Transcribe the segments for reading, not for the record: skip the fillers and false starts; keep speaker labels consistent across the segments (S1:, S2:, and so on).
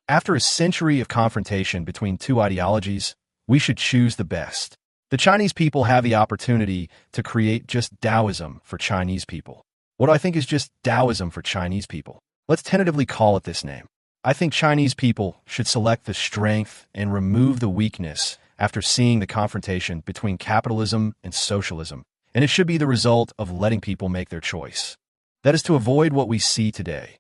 S1: After a century of confrontation between two ideologies, we should choose the best. The Chinese people have the opportunity to create just Taoism for Chinese people. What do I think is just Taoism for Chinese people? Let's tentatively call it this name. I think Chinese people should select the strength and remove the weakness after seeing the confrontation between capitalism and socialism, and it should be the result of letting people make their choice. That is to avoid what we see today.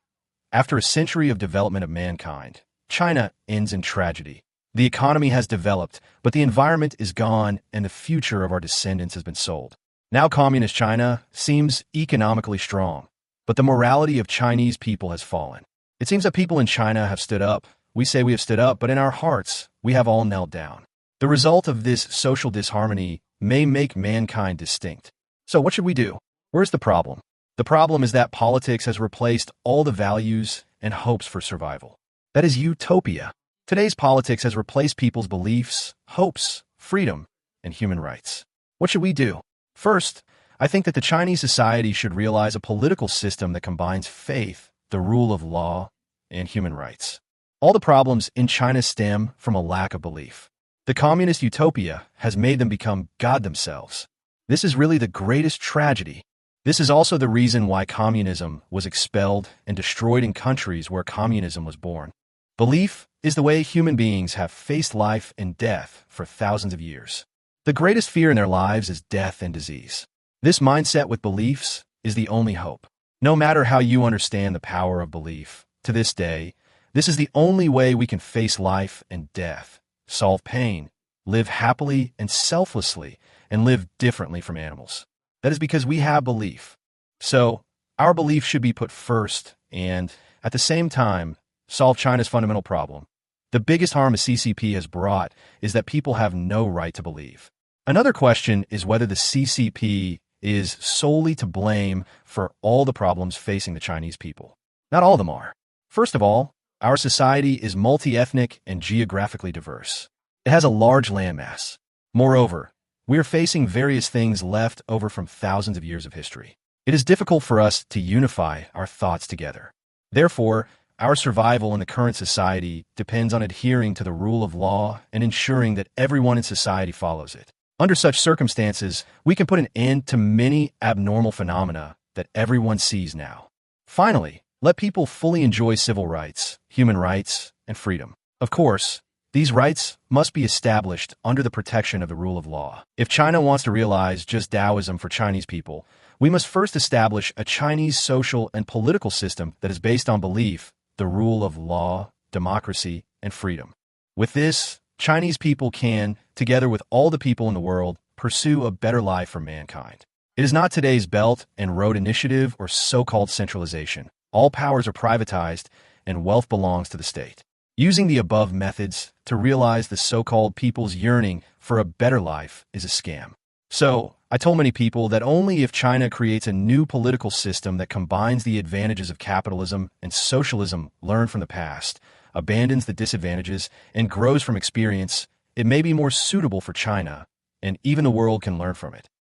S1: After a century of development of mankind, China ends in tragedy. The economy has developed, but the environment is gone and the future of our descendants has been sold. Now communist China seems economically strong, but the morality of Chinese people has fallen. It seems that people in China have stood up. We say we have stood up, but in our hearts, we have all knelt down. The result of this social disharmony may make mankind distinct. So what should we do? Where's the problem? The problem is that politics has replaced all the values and hopes for survival. That is utopia. Today's politics has replaced people's beliefs, hopes, freedom, and human rights. What should we do? First, I think that the Chinese society should realize a political system that combines faith, the rule of law, and human rights. All the problems in China stem from a lack of belief. The communist utopia has made them become God themselves. This is really the greatest tragedy. This is also the reason why communism was expelled and destroyed in countries where communism was born. Belief is the way human beings have faced life and death for thousands of years. The greatest fear in their lives is death and disease. This mindset with beliefs is the only hope. No matter how you understand the power of belief, to this day, this is the only way we can face life and death, solve pain, live happily and selflessly, and live differently from animals. That is because we have belief. So, our belief should be put first and, at the same time, solve China's fundamental problem. The biggest harm a CCP has brought is that people have no right to believe. Another question is whether the CCP is solely to blame for all the problems facing the Chinese people. Not all of them are. First of all, our society is multi-ethnic and geographically diverse. It has a large landmass. Moreover, we are facing various things left over from thousands of years of history. It is difficult for us to unify our thoughts together. Therefore, our survival in the current society depends on adhering to the rule of law and ensuring that everyone in society follows it. Under such circumstances, we can put an end to many abnormal phenomena that everyone sees now. Finally, let people fully enjoy civil rights, human rights, and freedom. Of course, these rights must be established under the protection of the rule of law. If China wants to realize just Taoism for Chinese people, we must first establish a Chinese social and political system that is based on belief, the rule of law, democracy, and freedom. With this, Chinese people can, together with all the people in the world, pursue a better life for mankind. It is not today's Belt and Road Initiative or so-called centralization. All powers are privatized and wealth belongs to the state. Using the above methods to realize the so-called people's yearning for a better life is a scam. So, I told many people that only if China creates a new political system that combines the advantages of capitalism and socialism learned from the past, abandons the disadvantages, and grows from experience, it may be more suitable for China, and even the world can learn from it.